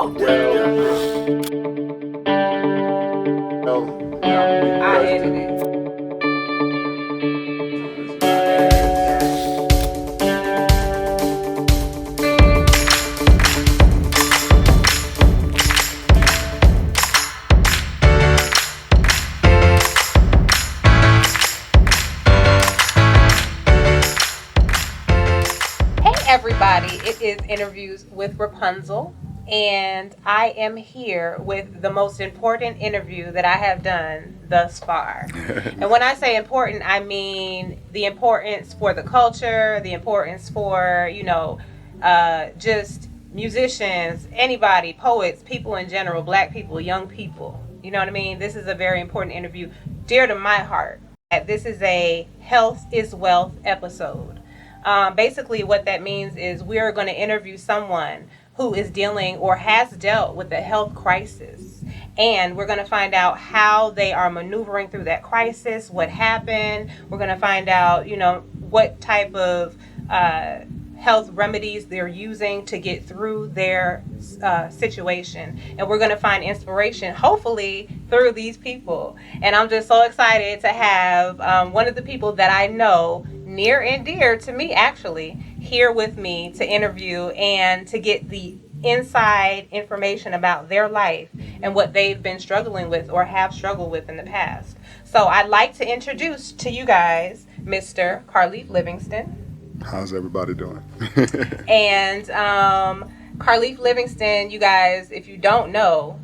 Oh, I edited it. Hey everybody, it is Interviews with Ropunzell, and I am here with the most important interview that I have done thus far. And when I say important, I mean the importance for the culture, the importance for, just musicians, anybody, poets, people in general, black people, young people. You know what I mean? This is a very important interview, dear to my heart. This is a Health is Wealth episode. Basically, what that means is we're going to interview someone who is dealing or has dealt with a health crisis. And we're going to find out how they are maneuvering through that crisis, what happened. We're going to find out, what type of health remedies they're using to get through their situation. And we're going to find inspiration, hopefully, through these people. And I'm just so excited to have one of the people that I know near and dear to me, actually, here with me to interview and to get the inside information about their life and what they've been struggling with or have struggled with in the past. So I'd like to introduce to you guys Mr. Karlief Livingston. How's everybody doing? And Karlief Livingston, you guys, if you don't know,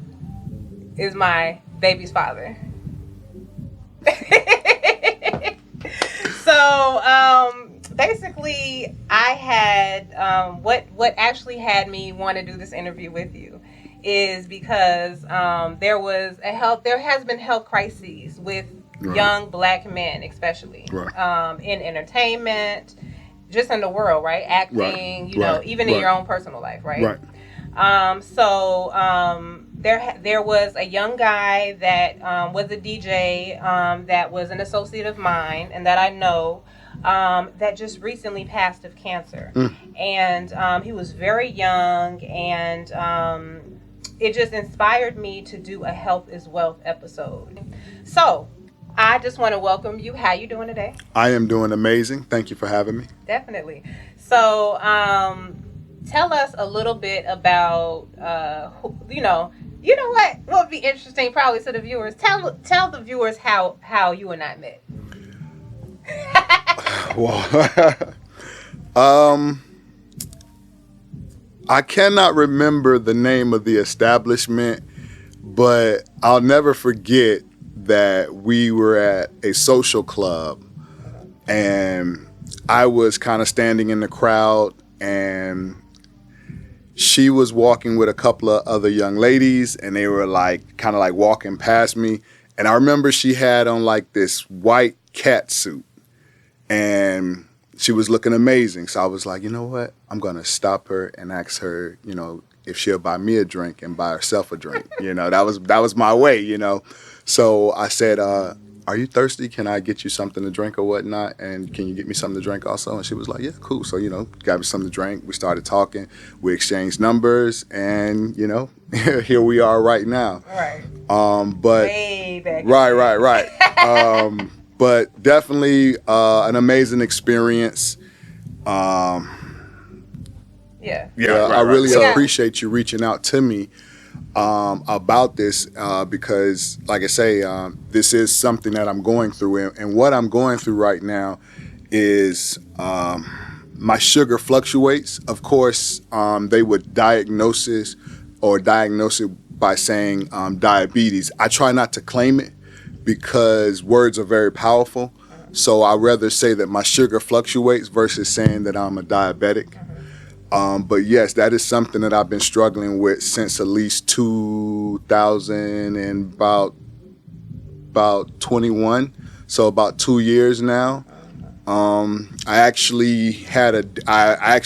is my baby's father. So basically, I had what actually had me want to do this interview with you is because there has been health crises with young black men, especially in entertainment, just in the world, right? Acting, even in your own personal life, right? There was a young guy that was a DJ that was an associate of mine and that I know that just recently passed of cancer. And he was very young, and it just inspired me to do a Health is Wealth episode. So I just want to welcome you. How you doing today? I am doing amazing. Thank you for having me. Definitely. So tell us a little bit about, you know what would be interesting probably to the viewers. Tell the viewers how you and I met. Well, I cannot remember the name of the establishment, but I'll never forget that we were at a social club and I was kind of standing in the crowd and she was walking with a couple of other young ladies and they were kind of walking past me. And I remember she had on this white cat suit and she was looking amazing. So I was like, you know what? I'm going to stop her and ask her, if she'll buy me a drink and buy herself a drink. That was my way, So I said, are you thirsty? Can I get you something to drink or whatnot? And can you get me something to drink also? And she was like, yeah, cool. So, got me something to drink. We started talking. We exchanged numbers. And, here we are right now. Right. But way back. Right. But definitely an amazing experience. I really appreciate you reaching out to me about this because, like I say, this is something that I'm going through. And what I'm going through right now is my sugar fluctuates. Of course, they would diagnose it by saying diabetes. I try not to claim it because words are very powerful. So I'd rather say that my sugar fluctuates versus saying that I'm a diabetic. But yes, that is something that I've been struggling with since at least 2000 and about 21. So about 2 years now.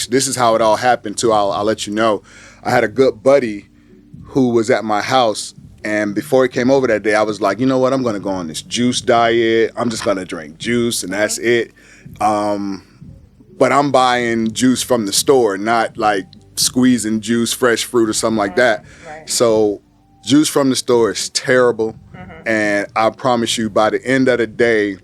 This is how it all happened too. I'll let you know. I had a good buddy who was at my house, and before he came over that day, I was like, you know what? I'm going to go on this juice diet. I'm just going to drink juice and that's it. But I'm buying juice from the store, not squeezing juice, fresh fruit or something like that. Right. So juice from the store is terrible. And I promise you, by the end of the day,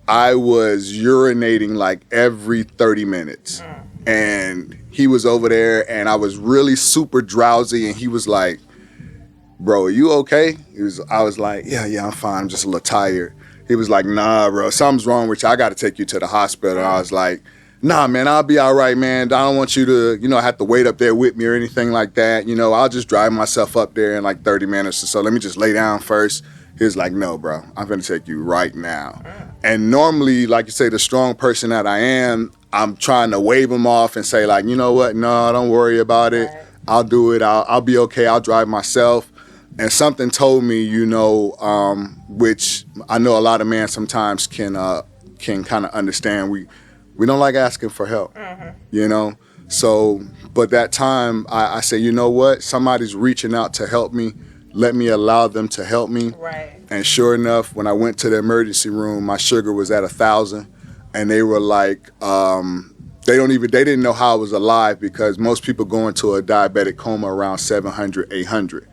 I was urinating like every 30 minutes. And he was over there and I was really super drowsy and he was like, bro, are you okay? I was like, yeah, I'm fine. I'm just a little tired. He was like, nah, bro, something's wrong with you. I got to take you to the hospital. And I was like, nah, man, I'll be all right, man. I don't want you to, have to wait up there with me or anything like that. I'll just drive myself up there in like 30 minutes or so. Let me just lay down first. He was like, no, bro, I'm going to take you right now. And normally, like you say, the strong person that I am, I'm trying to wave him off and say like, you know what? No, don't worry about it. I'll do it. I'll be okay. I'll drive myself. And something told me, which I know a lot of men sometimes can kind of understand. We don't like asking for help, So, but that time I say, you know what? Somebody's reaching out to help me. Let me allow them to help me. Right. And sure enough, when I went to the emergency room, my sugar was at 1,000, and they were like, they didn't know how I was alive because most people go into a diabetic coma around 700, 800.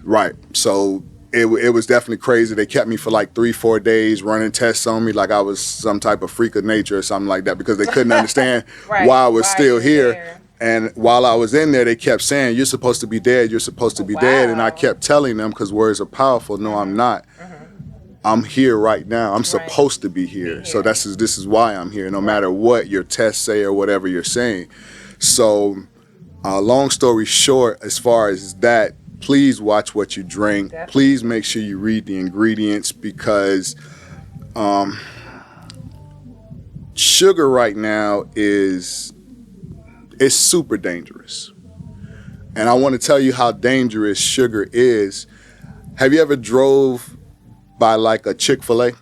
Right. So it was definitely crazy. They kept me for like 3-4 days running tests on me like I was some type of freak of nature or something like that because they couldn't understand why I was still here. There. And while I was in there, they kept saying, you're supposed to be dead. You're supposed to be dead. And I kept telling them because words are powerful. No, I'm not. I'm here right now. I'm supposed to be here. So this is why I'm here, no matter what your tests say or whatever you're saying. So long story short, as far as that, please watch what you drink. Definitely. Please make sure you read the ingredients because sugar right now is super dangerous. And I want to tell you how dangerous sugar is. Have you ever drove by like a Chick-fil-A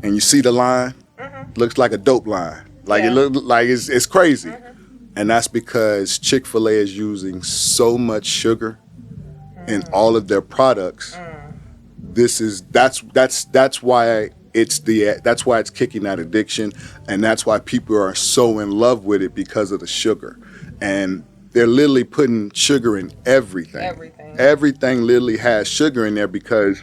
and you see the line? Looks like a dope line. Like it looks like it's crazy. And that's because Chick-fil-A is using so much sugar in all of their products. That's why it's kicking that addiction, and that's why people are so in love with it because of the sugar. And they're literally putting sugar in everything. Everything literally has sugar in there because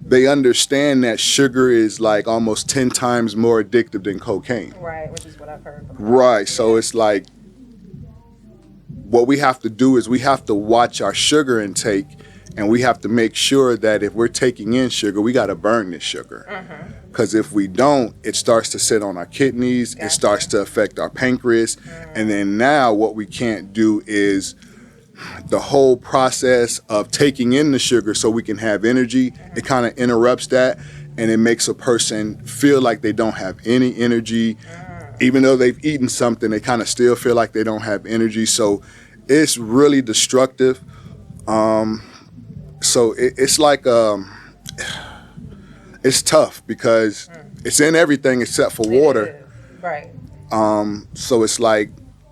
they understand that sugar is like almost 10 times more addictive than cocaine. Right, which is what I've heard before. Right, so it's like what we have to do is we have to watch our sugar intake, and we have to make sure that if we're taking in sugar, we got to burn this sugar. Because if we don't, it starts to sit on our kidneys, it starts to affect our pancreas, and then now what we can't do is the whole process of taking in the sugar so we can have energy, it kind of interrupts that, and it makes a person feel like they don't have any energy. Even though they've eaten something, they kind of still feel like they don't have energy. So it's really destructive. So it's like, it's tough because it's in everything except for water. Right. So it's like,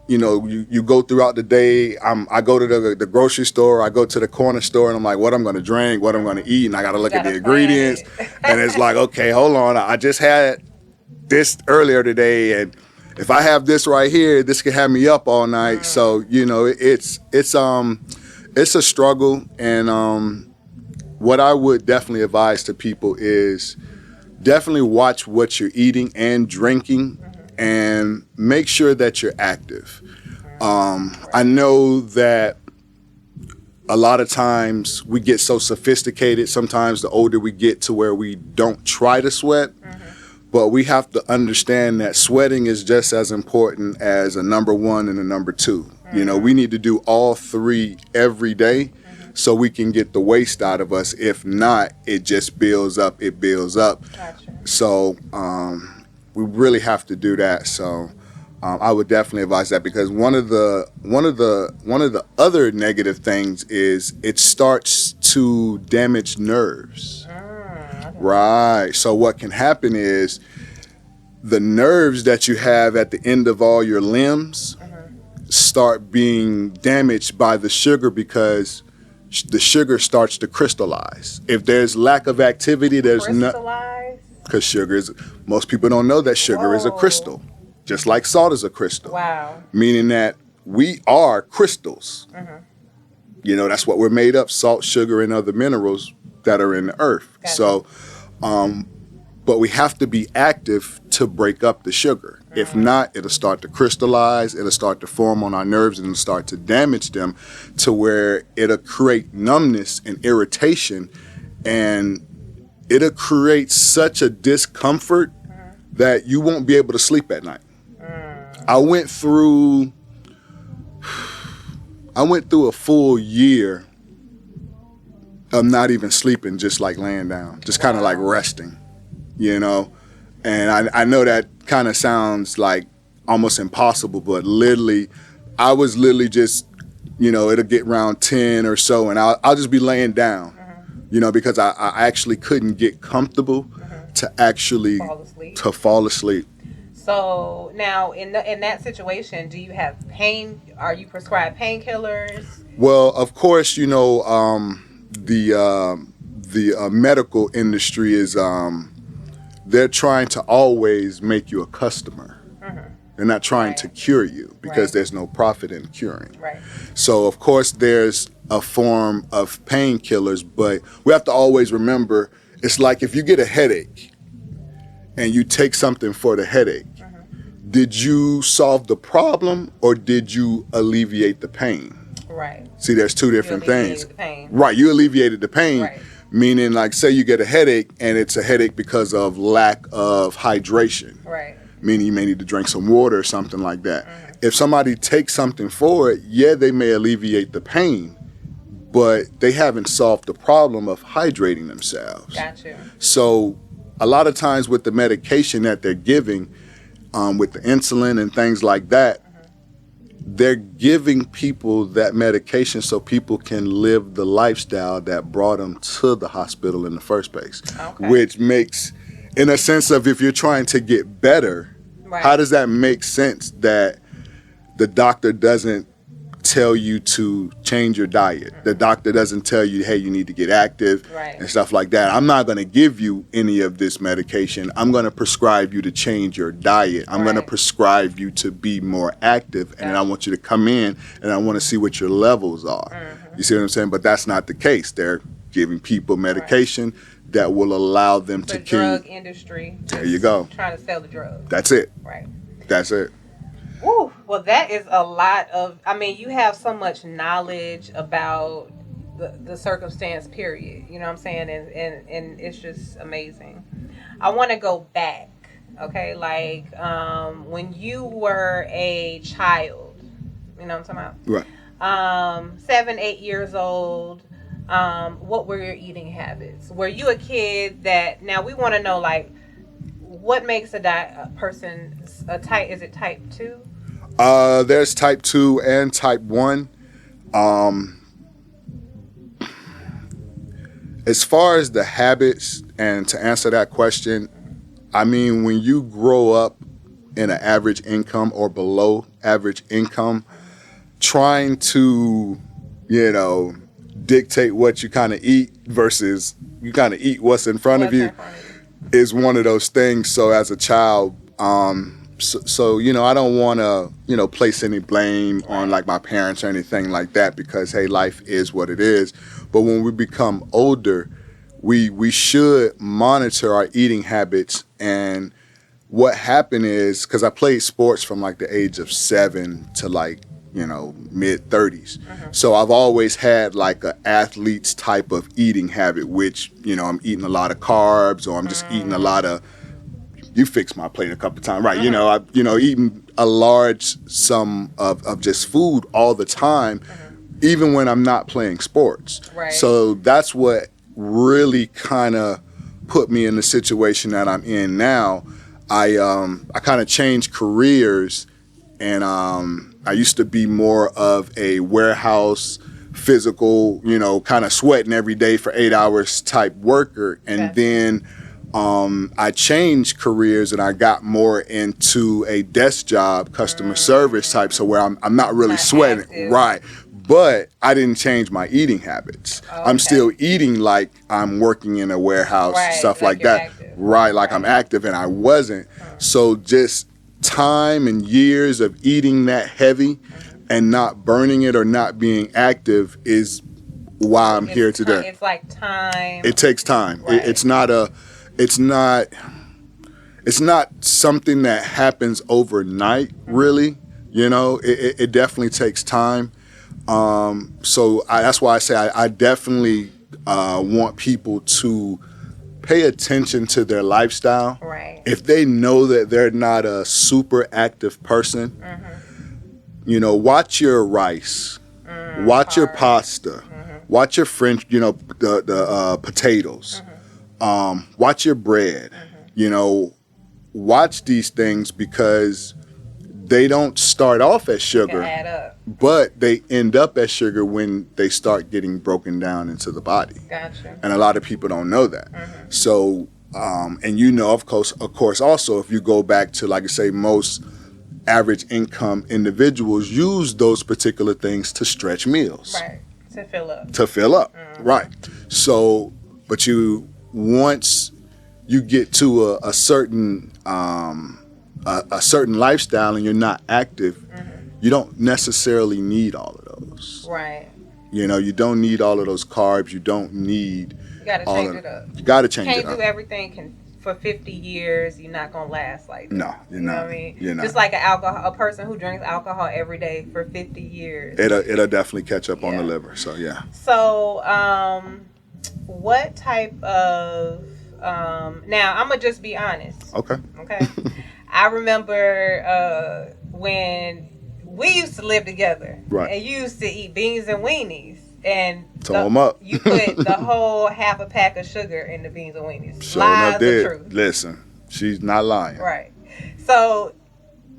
you go throughout the day. I go to the grocery store, I go to the corner store, and I'm like, what I'm going to drink, what I'm going to eat, and I got to look at the ingredients. And it's like, okay, hold on. I just had this earlier today, and if I have this right here, this could have me up all night. So it's a struggle, and what I would definitely advise to people is definitely watch what you're eating and drinking, and make sure that you're active. I know that a lot of times we get so sophisticated. Sometimes the older we get to where we don't try to sweat. But we have to understand that sweating is just as important as a number one and a number two. We need to do all three every day so we can get the waste out of us. If not, it just builds up. Gotcha. So we really have to do that. So I would definitely advise that, because one of the other negative things is it starts to damage nerves. Right. So what can happen is the nerves that you have at the end of all your limbs start being damaged by the sugar, because the sugar starts to crystallize. If there's lack of activity, there's no, because sugar is, most people don't know that sugar is a crystal, just like salt is a crystal. Wow. Meaning that we are crystals. You know, that's what we're made up, salt, sugar, and other minerals that are in the earth. Gotcha. So, but we have to be active to break up the sugar. If not, it'll start to crystallize, it'll start to form on our nerves, and it'll start to damage them to where it'll create numbness and irritation, and it'll create such a discomfort that you won't be able to sleep at night. I went through a full year of not even sleeping, just like laying down, just kind of like resting, you know? And I know that kind of sounds like almost impossible, but I was literally just, you know, it'll get around 10 or so, and I'll just be laying down, you know, because I actually couldn't get comfortable to actually fall asleep. So now in that situation, do you have pain? Are you prescribed painkillers? Well, of course, you know, the medical industry is, they're trying to always make you a customer. They're not trying to cure you because there's no profit in curing. So, of course, there's a form of painkillers, but we have to always remember, it's like if you get a headache and you take something for the headache, did you solve the problem or did you alleviate the pain? See, there's two different things. You alleviated the pain, meaning like say you get a headache and it's a headache because of lack of hydration. Meaning you may need to drink some water or something like that. If somebody takes something for it, yeah, they may alleviate the pain, but they haven't solved the problem of hydrating themselves. So a lot of times with the medication that they're giving, with the insulin and things like that, they're giving people that medication so people can live the lifestyle that brought them to the hospital in the first place. Which makes, in a sense of if you're trying to get better, how does that make sense that the doctor doesn't tell you to change your diet? The doctor doesn't tell you, hey, you need to get active and stuff like that. I'm not going to give you any of this medication. I'm going to prescribe you to change your diet. I'm going to prescribe you to be more active, and then I want you to come in and I want to see what your levels are. You see what I'm saying? But that's not the case. They're giving people medication that will allow them to keep. The drug industry. There you go. Trying to sell the drugs. That's it. That's it. Woo. Well, that is a lot of, I mean, you have so much knowledge about the circumstance, period. You know what I'm saying? And it's just amazing. I want to go back, okay? Like, when you were a child, you know what I'm talking about? 7, 8 years old, what were your eating habits? Were you a kid that, now we want to know, like, what makes a person a type, is it type 2? There's type 2 and type 1. As far as the habits, and to answer that question, I mean, when you grow up in an average income or below average income, trying to, you know, dictate what you kind of eat versus you kind of eat what's in front of you is one of those things. So as a child, so you know, I don't want to, you know, place any blame on like my parents or anything like that, because hey, life is what it is. But when we become older, we should monitor our eating habits. And what happened is, because I played sports from like the age of 7 to like, you know, mid 30s. So I've always had like an athlete's type of eating habit, which, you know, I'm eating a lot of carbs, or I'm just eating a lot of, you fixed my plate a couple times, right? You know, eating a large sum of just food all the time, even when I'm not playing sports. So that's what really kind of put me in the situation that I'm in now. I kind of changed careers, and I used to be more of a warehouse, physical, you know, kind of sweating every day for 8 hours type worker. And then I changed careers and I got more into a desk job, customer service type, so where I'm not really sweating. Active. But I didn't change my eating habits. I'm still eating like I'm working in a warehouse, stuff like that. Active. Like I'm active, and I wasn't. So just time and years of eating that heavy and not burning it or not being active is why I'm here today. It's like time. It takes time. Right. It's not something that happens overnight, really. It definitely takes time. So that's why I say I definitely want people to pay attention to their lifestyle. Right. If they know that they're not a super active person, watch your rice, watch your pasta, watch your French, the potatoes, watch your bread, watch these things because they don't start off as sugar, add up. but they end up as sugar when they start getting broken down into the body. Gotcha. And a lot of people don't know that. So, and of course, also, if you go back to, like I say, most average income individuals use those particular things to stretch meals. Right. To fill up. Right. So, but once you get to a certain lifestyle and you're not active, you don't necessarily need all of those. Right. You don't need all of those carbs. You don't need. You got to change it up. You got to change it up. Can't do everything for 50 years. You're not gonna last like that. No, you're not. You know what I mean? You're not. Just like a person who drinks alcohol every day for 50 years. It'll definitely catch up on the liver. So yeah. So, what type of now I'm gonna just be honest. Okay. I remember when we used to live together, right? And you used to eat beans and weenies, and Throw them up. You put the whole half a pack of sugar in the beans and weenies. Sure Lies enough, or truth? Listen, she's not lying. Right. So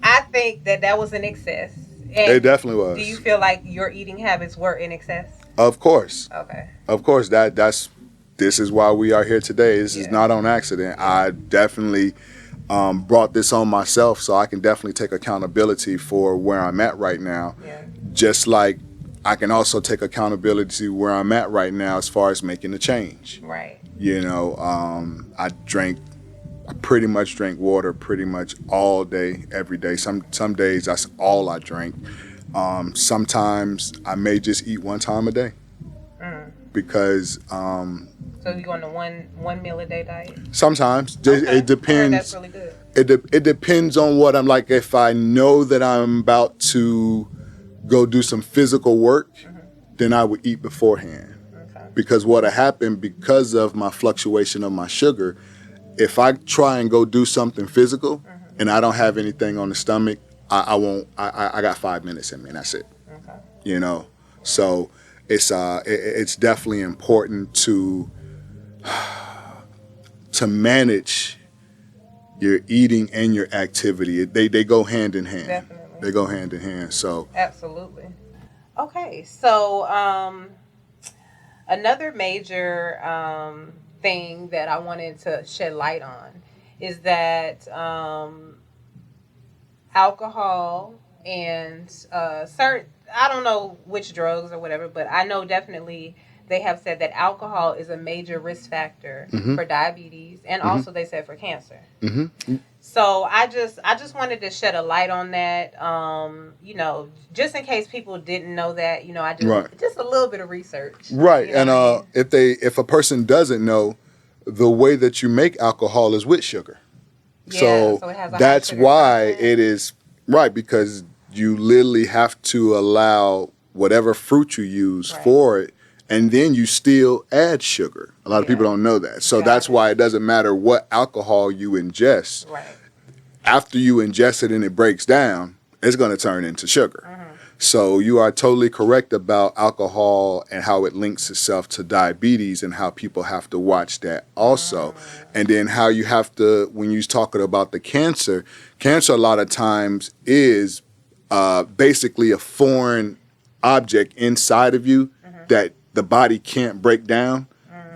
I think that was an excess. And it definitely was. Do you feel like your eating habits were in excess? Of course. Okay. Of course. This is why we are here today. This is not on accident. I definitely brought this on myself, so I can definitely take accountability for where I'm at right now. Yeah. Just like I can also take accountability where I'm at right now as far as making a change. Right. I pretty much drink water pretty much all day, every day. Some days that's all I drink. Sometimes I may just eat one time a day because. So you go on a one meal a day diet? Sometimes. Okay. It depends. That's really good. It depends on what I'm like. If I know that I'm about to go do some physical work, then I would eat beforehand. Okay. Because what happened because of my fluctuation of my sugar, if I try and go do something physical and I don't have anything on the stomach, I won't. I got 5 minutes in me and that's it. Okay. So it's definitely important to manage your eating and your activity. They go hand in hand. Definitely. They go hand in hand. So absolutely. Okay, so another major thing that I wanted to shed light on is that alcohol and certain, I don't know which drugs or whatever, but I know definitely they have said that alcohol is a major risk factor for diabetes and also they said for cancer. So I just wanted to shed a light on that, just in case people didn't know that, I do just a little bit of research. Right. And if a person doesn't know, the way that you make alcohol is with sugar. So it has a that's high sugar why content. it is right, because you literally have to allow whatever fruit you use for it, and then you still add sugar. A lot of people don't know that. So that's why it doesn't matter what alcohol you ingest. Right. After you ingest it and it breaks down, it's going to turn into sugar. So you are totally correct about alcohol and how it links itself to diabetes and how people have to watch that also. And then how you have to, when you're talking about the cancer a lot of times is basically a foreign object inside of you that the body can't break down.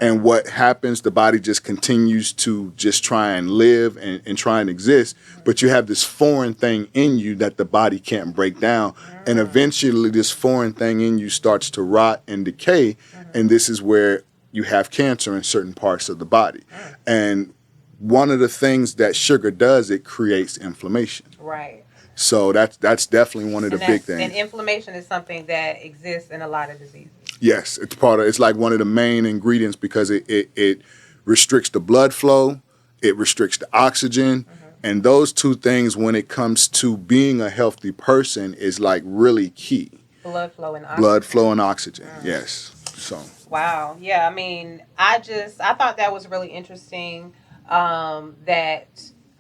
And what happens, the body just continues to just try and live and try and exist. But you have this foreign thing in you that the body can't break down. And eventually this foreign thing in you starts to rot and decay. And this is where you have cancer in certain parts of the body. And one of the things that sugar does, it creates inflammation. Right. So that's definitely one of the big things. And inflammation is something that exists in a lot of diseases. Yes, it's like one of the main ingredients because it restricts the blood flow, it restricts the oxygen, and those two things when it comes to being a healthy person is like really key. Blood flow and oxygen. Blood flow and oxygen. Yes. So. Wow. Yeah. I mean, I thought that was really interesting. That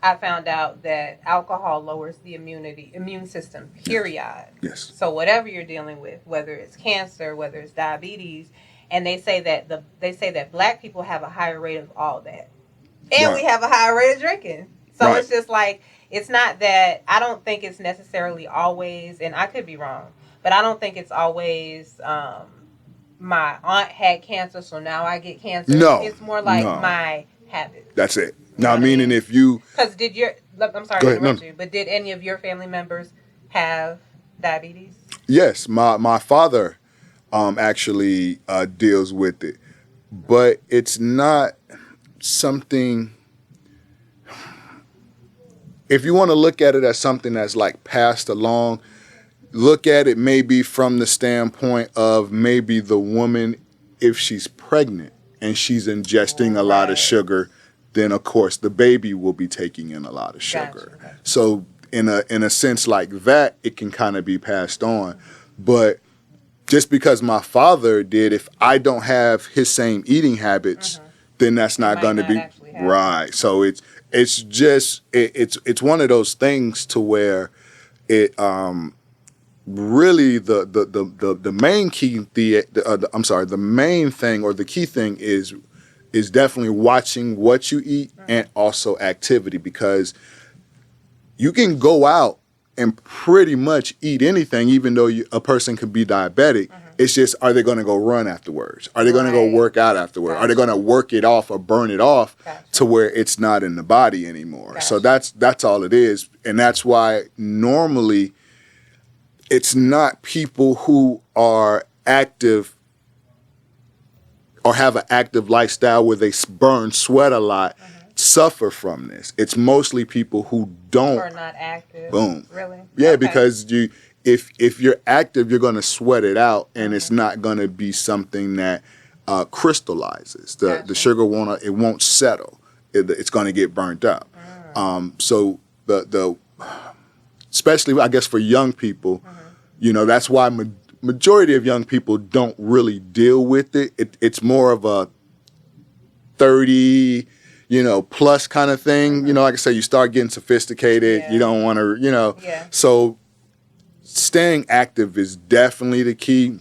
I found out that alcohol lowers the immune system. Period. Yes. So whatever you're dealing with, whether it's cancer, whether it's diabetes, and they say that Black people have a higher rate of all that, and we have a higher rate of drinking. So it's just like, it's not that, I don't think it's necessarily always, and I could be wrong, but I don't think it's always, my aunt had cancer, so now I get cancer. No. It's more like my habit. That's it. Now, meaning if you... Because I'm sorry to interrupt you, but did any of your family members have diabetes? Yes, my father actually deals with it. But it's not something... If you want to look at it as something that's like passed along, look at it maybe from the standpoint of maybe the woman, if she's pregnant and she's ingesting a lot of sugar, then of course the baby will be taking in a lot of sugar. Gotcha. So in a sense like that, it can kind of be passed on. But just because my father did, if I don't have his same eating habits, then that's not going to be right. So it's just it's one of those things to where it really the main key the main thing or the key thing is definitely watching what you eat and also activity, because you can go out and pretty much eat anything, even though a person could be diabetic. It's just, are they going to go run afterwards? Are they going to go work out afterwards? Are they going to work it off or burn it off to where it's not in the body anymore? So that's all it is. And that's why normally it's not people who are active or have an active lifestyle where they burn sweat a lot suffer from this. It's mostly people who don't. Or not active. Boom. Really? Yeah, because if you're active, you're going to sweat it out, and it's not going to be something that crystallizes. The sugar won't settle. It's going to get burnt up. So the especially I guess for young people, that's why majority of young people don't really deal with it. It's more of a 30 plus kind of thing. Like I say, you start getting sophisticated. You don't want to, So staying active is definitely the key,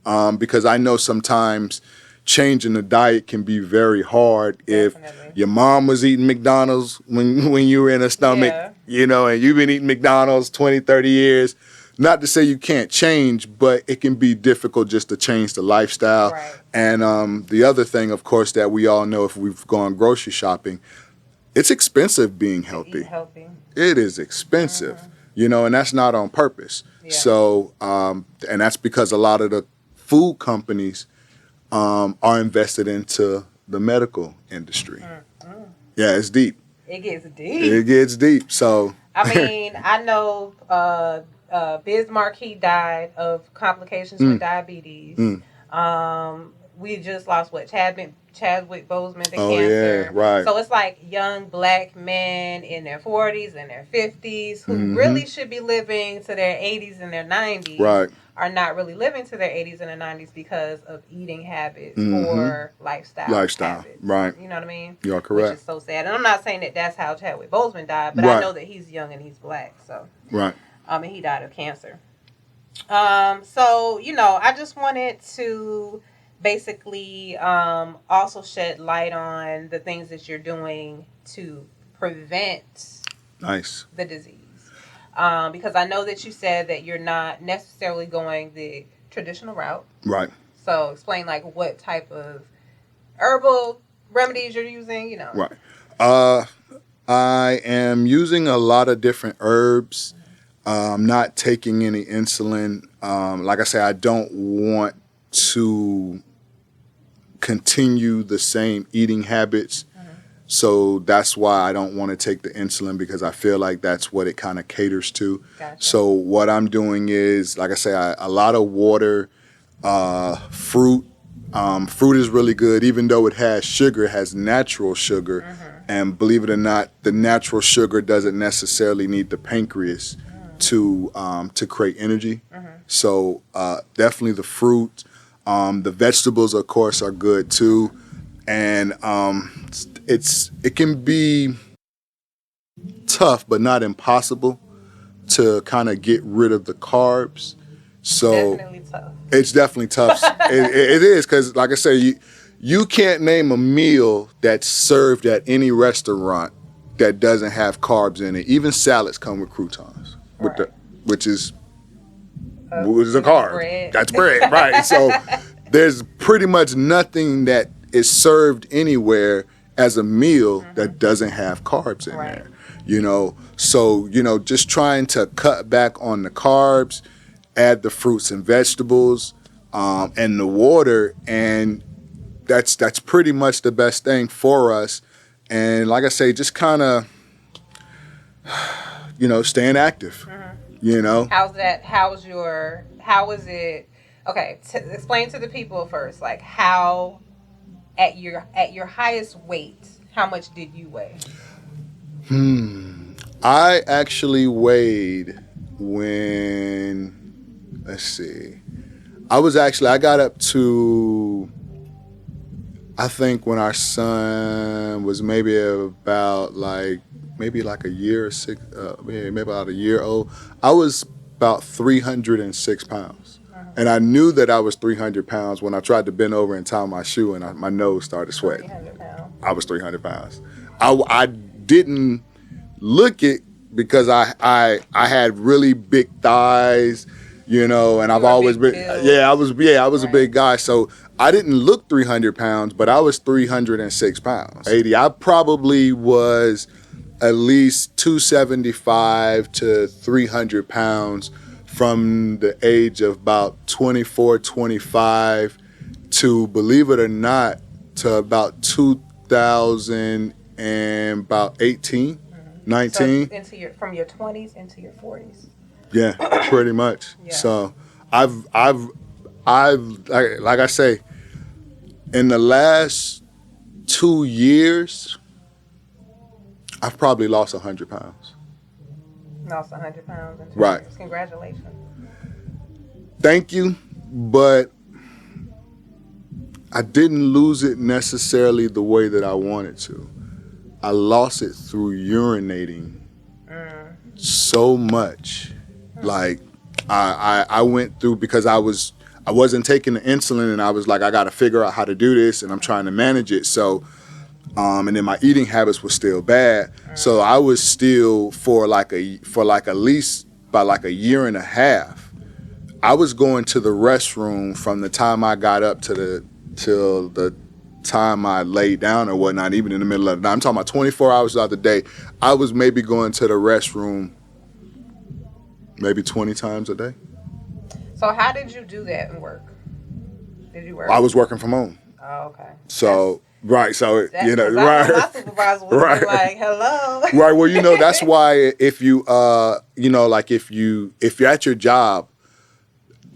because I know sometimes changing the diet can be very hard. Definitely. If your mom was eating McDonald's when you were in her stomach, and you've been eating McDonald's 20, 30 years, not to say you can't change, but it can be difficult just to change the lifestyle. Right. And the other thing, of course, that we all know if we've gone grocery shopping, it's expensive being healthy. Eat healthy. It is expensive, and that's not on purpose. Yeah. So, and that's because a lot of the food companies are invested into the medical industry. Yeah, it's deep. It gets deep. It gets deep. So, I mean, I know Bismarck, he died of complications with diabetes. We just lost Chadwick Boseman to cancer. Yeah, right. So it's like young Black men in their 40s and their 50s who really should be living to their 80s and their 90s. Right. Are not really living to their 80s and their 90s because of eating habits or lifestyle habits. Right. You know what I mean? You are correct. Which is so sad. And I'm not saying that that's how Chadwick Boseman died, but I know that he's young and he's Black. So. Right. And he died of cancer. So, I just wanted to basically also shed light on the things that you're doing to prevent the disease. Because I know that you said that you're not necessarily going the traditional route. Right. So explain what type of herbal remedies you're using, Right. I am using a lot of different herbs. Not taking any insulin. Like I say, I don't want to continue the same eating habits So that's why I don't want to take the insulin, because I feel like that's what it kind of caters to. Gotcha. So what I'm doing is, like I say, a lot of water, fruit. Fruit is really good, even though it has sugar, it has natural sugar. And believe it or not, the natural sugar doesn't necessarily need the pancreas to create energy. So definitely the fruit. The vegetables, of course, are good too. And it can be tough, but not impossible, to kind of get rid of the carbs. So Definitely tough. it's definitely tough. It is, because like I say, you can't name a meal that's served at any restaurant that doesn't have carbs in it. Even salads come with croutons, Right. which is a carb. Bread. That's bread, right? So there's pretty much nothing that is served anywhere as a meal that doesn't have carbs in Right. there. So just trying to cut back on the carbs, add the fruits and vegetables, and the water, and that's pretty much the best thing for us. And like I say, just kind of staying active. How's that? How is it? Okay, explain to the people first, like how at your highest weight, how much did you weigh? I actually weighed when, let's see, I got up to, I think when our son was maybe about maybe a year or six, maybe about a year old, I was about 306 pounds. And I knew that I was 300 pounds when I tried to bend over and tie my shoe, and my nose started sweating. 300 pounds. I was 300 pounds. I didn't look it, because I had really big thighs, and I've always been, I was a big guy. So I didn't look 300 pounds, but I was 306 pounds. 80, I probably was at least 275 to 300 pounds from the age of about 24, 25 to, believe it or not, to about 2018, 19. So from your 20s into your 40s. Yeah, pretty much. Yeah. So I've like I say, in the last 2 years, I've probably lost 100 pounds. Lost 100 pounds in 2 Right. years. Congratulations. Thank you, but I didn't lose it necessarily the way that I wanted to. I lost it through urinating so much. Like I went through, because I wasn't taking the insulin, and I was like, I got to figure out how to do this, and I'm trying to manage it. So and then my eating habits were still bad. So I was still for at least about a year and a half, I was going to the restroom from the time I got up till the time I laid down or whatnot, even in the middle of the night. I'm talking about 24 hours out of the day. I was maybe going to the restroom maybe 20 times a day. So how did you do that in work? Did you work? I was working from home. Oh, okay. So right, so Right. My supervisor would be like, "Hello." Right. Well, that's why if you if you're at your job,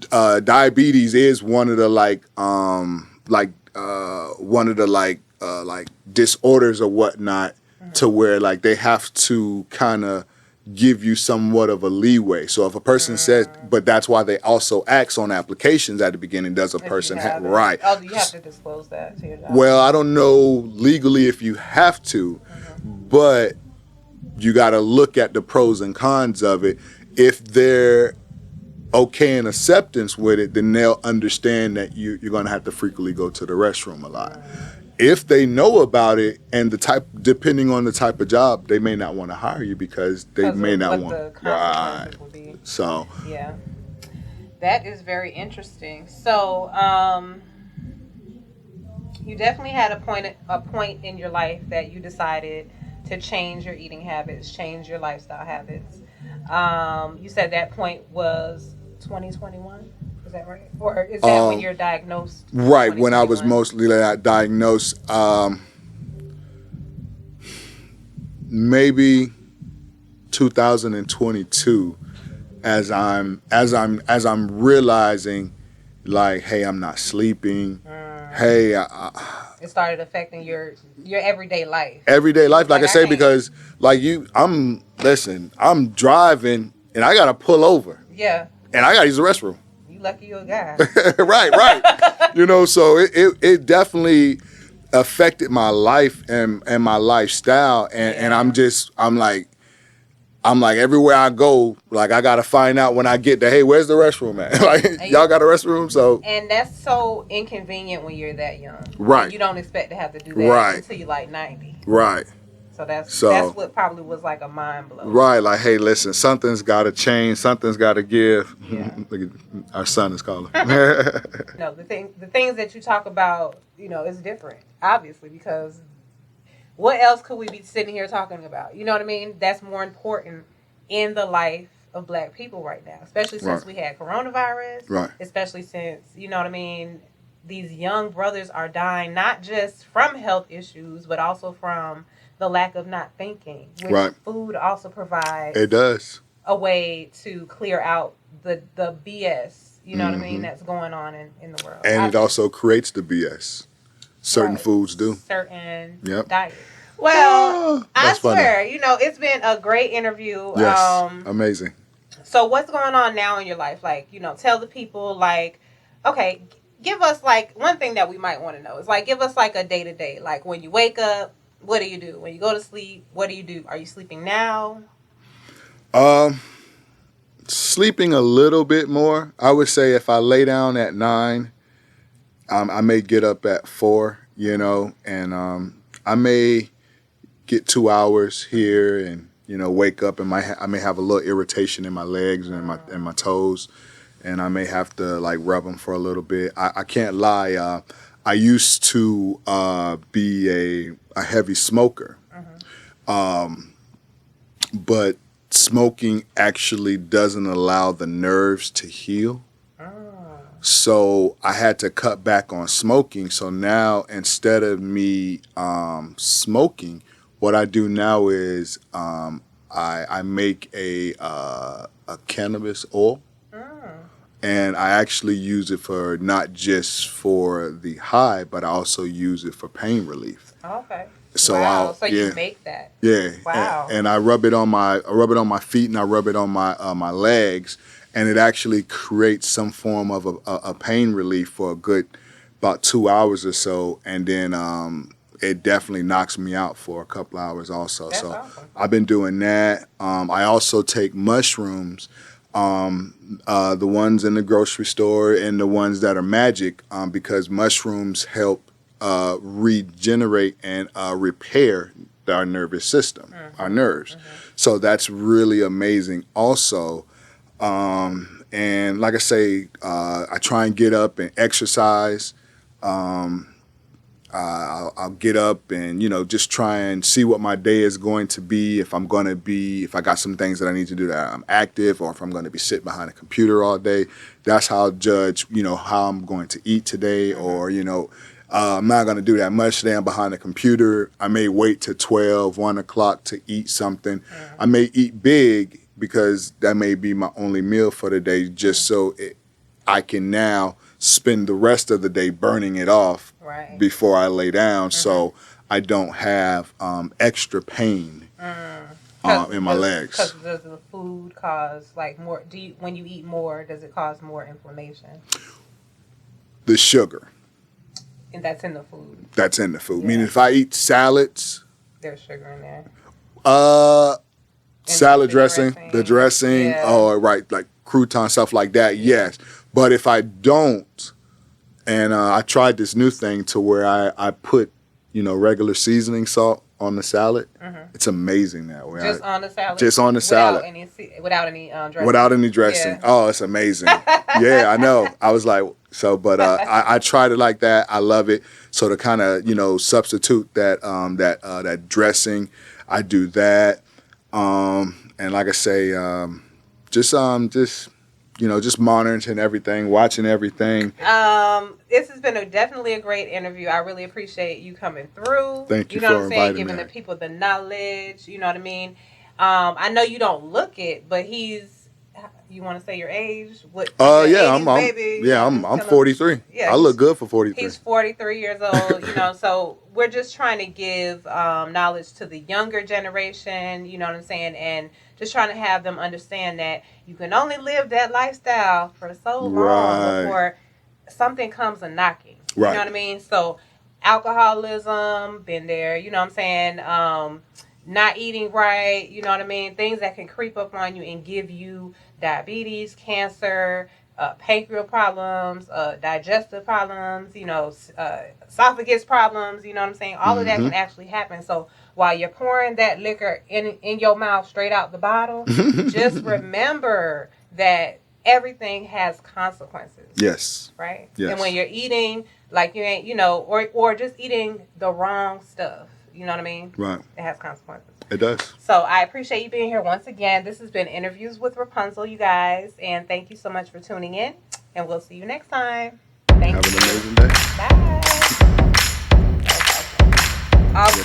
diabetes is one of the one of the disorders or whatnot, to where they have to kind of give you somewhat of a leeway. So if a person says, but that's why they also ask on applications at the beginning, does a person have right? Oh, you have to disclose that to your job. Well, I don't know legally if you have to, but you got to look at the pros and cons of it. If they're okay in acceptance with it, then they'll understand that you're going to have to frequently go to the restroom a lot. If they know about it, and depending on the type of job, they may not want to hire you, because they may not want. The consequences would be. So yeah, that is very interesting. So, you definitely had a point in your life that you decided to change your eating habits, change your lifestyle habits. You said that point was 2021. Is that right? Or is that when you're diagnosed? Right, when I was mostly diagnosed. maybe 2022, as I'm realizing, like, hey, I'm not sleeping. Hey, it started affecting your everyday life. Everyday life, like I say, can't- because like I'm driving and I gotta pull over. Yeah. And I gotta use the restroom. You lucky you're a guy. right. You know, so it definitely affected my life and my lifestyle, and I'm like everywhere I go, like I gotta find out when I get there, hey, where's the restroom at? Like y'all got a restroom, so. And that's so inconvenient when you're that young. Right. You don't expect to have to do that until you're like 90. Right. So that's what probably was like a mind blow. Right, like, hey, listen, something's got to change, something's got to give. Yeah. Look at our son is calling. No, the things that you talk about, is different, obviously, because what else could we be sitting here talking about? You know what I mean? That's more important in the life of Black people right now, especially since we had coronavirus. Right. Especially since, you know what I mean, these young brothers are dying not just from health issues, but also from the lack of not thinking. Which food also provides. It does. A way to clear out the BS, you know what I mean, that's going on in the world. And it also creates the BS. Certain foods do. Certain diets. Well, I swear, it's been a great interview. Yes, amazing. So what's going on now in your life? Like, tell the people, like, okay, give us, like, one thing that we might want to know is, like, give us, like, a day-to-day. Like, when you wake up, what do you do? When you go to sleep, what do you do? Are you sleeping now? Sleeping a little bit more. I would say if I lay down at 9, I may get up at 4, and I may get 2 hours here and, wake up and I may have a little irritation in my legs and my toes, and I may have to like rub them for a little bit. I can't lie. I used to be a heavy smoker, but smoking actually doesn't allow the nerves to heal. So I had to cut back on smoking. So now instead of me smoking, what I do now is I make a cannabis oil. And I actually use it for not just for the high, but I also use it for pain relief. Okay. So wow. You make that. Yeah. Wow. And I rub it on my feet and I rub it on my legs, and it actually creates some form of a pain relief for a good about 2 hours or so, and then it definitely knocks me out for a couple hours also. That's so awesome. I've been doing that. I also take mushrooms. The ones in the grocery store and the ones that are magic, because mushrooms help regenerate and repair our nervous system, our nerves. So that's really amazing also. And like I say, I try and get up and exercise. I'll get up and, just try and see what my day is going to be. If I got some things that I need to do that I'm active, or if I'm going to be sitting behind a computer all day. That's how I'll judge, how I'm going to eat today, or, I'm not going to do that much today. I'm behind the computer. I may wait till 12, 1 o'clock to eat something. I may eat big because that may be my only meal for the day, just so I can now spend the rest of the day burning it off before I lay down, so I don't have extra pain in my legs. Because does the food cause more? When you eat more, does it cause more inflammation? The sugar. And that's in the food. That's in the food. Yeah. Meaning, if I eat salads, there's sugar in there. Salad dressing, the dressing, like crouton, stuff like that. Yes, but if I don't, and I tried this new thing to where I put, regular seasoning salt on the salad. It's amazing that way. Just on the salad. Just on the salad. Without any dressing. Without any dressing. Yeah. Oh, it's amazing. Yeah, I know. I was like, but I tried it like that. I love it. So to kind of substitute that dressing, I do that. And like I say, just just monitoring everything, watching everything. This has been definitely a great interview. I really appreciate you coming through. Thank you know for what I'm saying? inviting Giving me. the people the knowledge. You know what I mean? I know you don't look it, but you want to say your age? What? Yeah, 80s baby? I'm 43. Yeah, I look good for 43. He's 43 years old. So we're just trying to give knowledge to the younger generation. You know what I'm saying? And just trying to have them understand that you can only live that lifestyle for so long before something comes a knocking. You know what I mean? So alcoholism, been there. You know what I'm saying? Not eating right. You know what I mean? Things that can creep up on you and give you diabetes, cancer, pancreas problems, digestive problems, esophagus problems, you know what I'm saying? All of that can actually happen. So while you're pouring that liquor in your mouth straight out the bottle, just remember that everything has consequences. Yes. Right? Yes. And when you're eating like you ain't, or just eating the wrong stuff, you know what I mean? Right. It has consequences. It does. So I appreciate you being here once again. This has been Interviews with Rapunzel, you guys. And thank you so much for tuning in. And we'll see you next time. Thank you. Have an amazing day. Bye. Awesome.